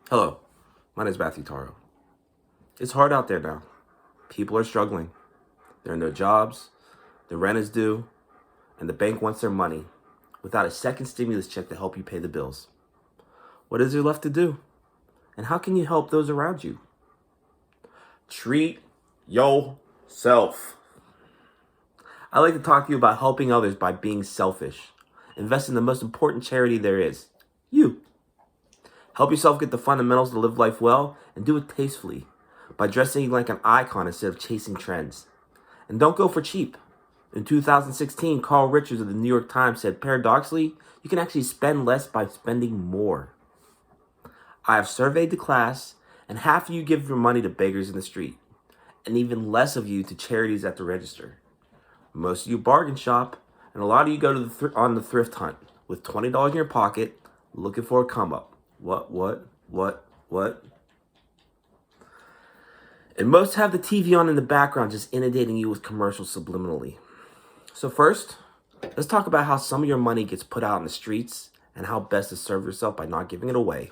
Hello, my name is Matthew Taro. It's hard out there now. People are struggling. There are no jobs, the rent is due, and the bank wants their money without a second stimulus check to help you pay the bills. What is there left to do? And how can you help those around you? Treat yourself. I like to talk to you about helping others by being selfish. Invest in the most important charity there is, you. Help yourself get the fundamentals to live life well and do it tastefully by dressing like an icon instead of chasing trends. And don't go for cheap. In 2016, Carl Richards of the New York Times said, paradoxically, you can actually spend less by spending more. I have surveyed the class, and half of you give your money to beggars in the street, and even less of you to charities at the register. Most of you bargain shop, and a lot of you go to on the thrift hunt with $20 in your pocket, looking for a come up. What? And most have the TV on in the background, just inundating you with commercials subliminally. So first, let's talk about how some of your money gets put out in the streets and how best to serve yourself by not giving it away.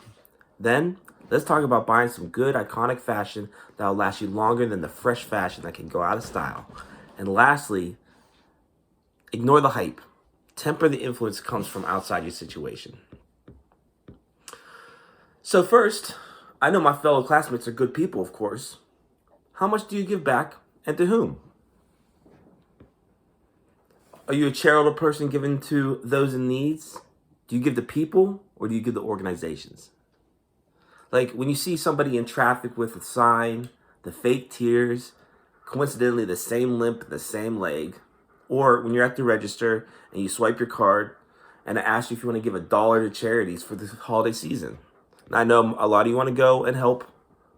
Then, let's talk about buying some good, iconic fashion that will last you longer than the fresh fashion that can go out of style. And lastly, ignore the hype. Temper the influence that comes from outside your situation. So first, I know my fellow classmates are good people, of course. How much do you give back, and to whom? Are you a charitable person given to those in needs? Do you give to people, or do you give to organizations? Like when you see somebody in traffic with a sign, the fake tears, coincidentally the same limp, the same leg, or when you're at the register and you swipe your card and I ask you if you want to give $1 to charities for the holiday season. Now, I know a lot of you want to go and help,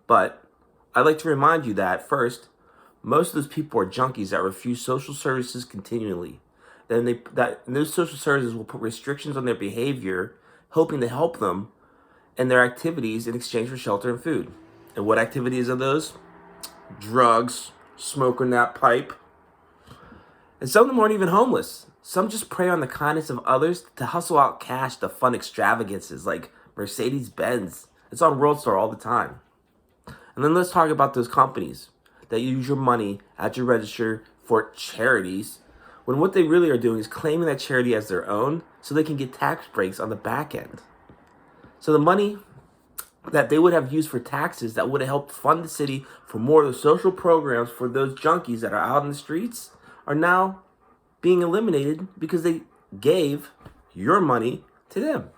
but I'd like to remind you that first, most of those people are junkies that refuse social services continually. And those social services will put restrictions on their behavior, hoping to help them and their activities in exchange for shelter and food. And what activities are those? Drugs, smoking that pipe. And some of them aren't even homeless. Some just prey on the kindness of others to hustle out cash to fund extravagances like Mercedes-Benz. It's on WorldStar all the time. And then let's talk about those companies that use your money at your register for charities, when what they really are doing is claiming that charity as their own so they can get tax breaks on the back end. So the money that they would have used for taxes that would have helped fund the city for more of the social programs for those junkies that are out in the streets are now being eliminated because they gave your money to them.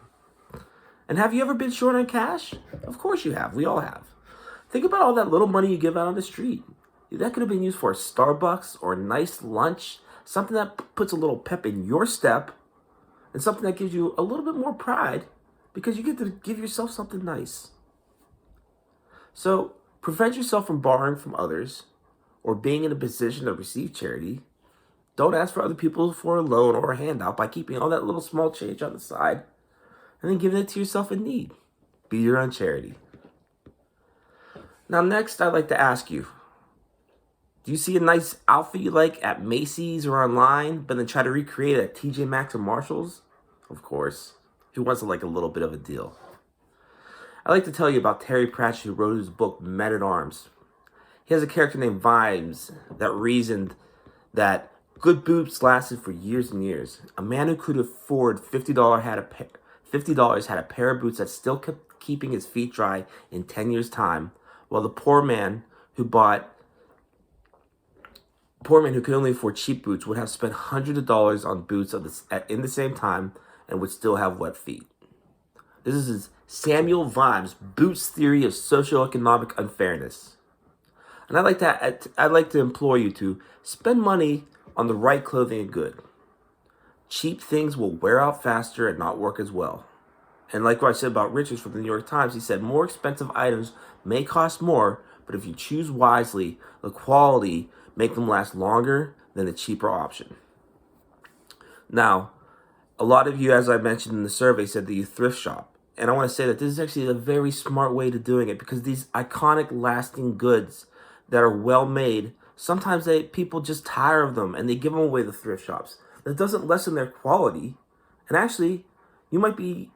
And have you ever been short on cash? Of course you have. We all have. Think about all that little money you give out on the street. That could have been used for a Starbucks or a nice lunch, something that puts a little pep in your step, and something that gives you a little bit more pride because you get to give yourself something nice. So prevent yourself from borrowing from others or being in a position to receive charity. Don't ask for other people for a loan or a handout by keeping all that little small change on the side and then giving it to yourself in need. Be your own charity. Now, next, I'd like to ask you, do you see a nice outfit you like at Macy's or online, but then try to recreate it at TJ Maxx or Marshall's? Of course. Who wants to like a little bit of a deal? I'd like to tell you about Terry Pratchett, who wrote his book, Men at Arms. He has a character named Vimes that reasoned that good boobs lasted for years and years. A man who could afford $50 had a pair of boots that still kept keeping his feet dry in 10 years' time, while the poor man who could only afford cheap boots would have spent hundreds of dollars on boots in the same time and would still have wet feet. This is his Samuel Vimes' Boots Theory of Socioeconomic Unfairness. And I'd like to implore you to spend money on the right clothing and good. Cheap things will wear out faster and not work as well. And like what I said about Richards from the New York Times, he said more expensive items may cost more, but if you choose wisely, the quality make them last longer than the cheaper option. Now, a lot of you, as I mentioned in the survey, said that you thrift shop. And I want to say that this is actually a very smart way to doing it because these iconic lasting goods that are well made, sometimes people just tire of them and they give them away to thrift shops. That doesn't lessen their quality. And actually, you might be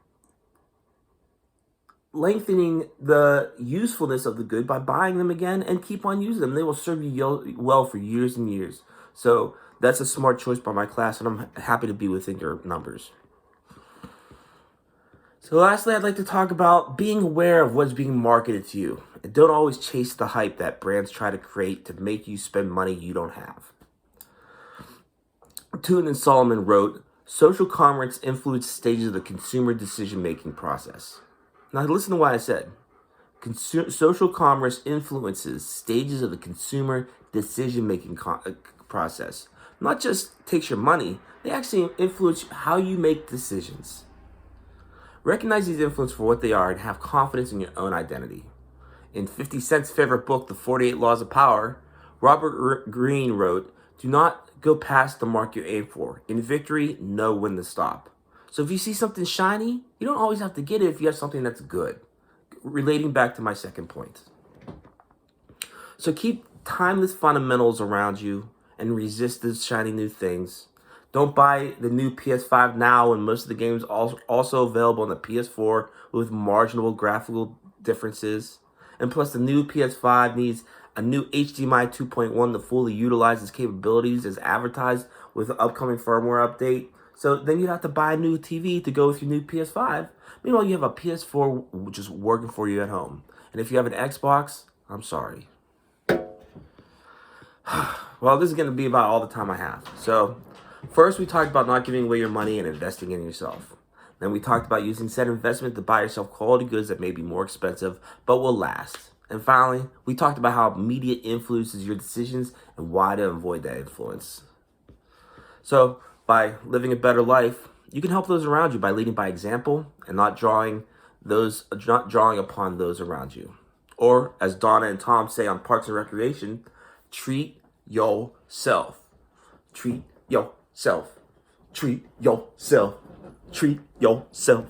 lengthening the usefulness of the good by buying them again and keep on using them. They will serve you well for years and years. So that's a smart choice by my class, and I'm happy to be within your numbers. So lastly, I'd like to talk about being aware of what's being marketed to you. And don't always chase the hype that brands try to create to make you spend money you don't have. Toon and Solomon wrote, social commerce influences stages of the consumer decision-making process. Now listen to what I said. Social commerce influences stages of the consumer decision-making process. Not just takes your money, they actually influence how you make decisions. Recognize these influences for what they are and have confidence in your own identity. In 50 Cent's favorite book, The 48 Laws of Power, Robert Greene wrote, do not go past the mark you aim for. In victory, know when to stop. So if you see something shiny, you don't always have to get it if you have something that's good. Relating back to my second point. So keep timeless fundamentals around you and resist those shiny new things. Don't buy the new PS5 now when most of the games are also available on the PS4 with marginal graphical differences. And plus the new PS5 needs a new HDMI 2.1 to fully utilize its capabilities as advertised with the upcoming firmware update. So then you'd have to buy a new TV to go with your new PS5. Meanwhile, you have a PS4 just working for you at home. And if you have an Xbox, I'm sorry. Well, this is going to be about all the time I have. So first, we talked about not giving away your money and investing in yourself. Then we talked about using said investment to buy yourself quality goods that may be more expensive, but will last. And finally, we talked about how media influences your decisions and why to avoid that influence. So by living a better life, you can help those around you by leading by example and not drawing upon those around you. Or as Donna and Tom say on Parks and Recreation, treat yourself. Treat yourself. Treat yourself. Treat yourself.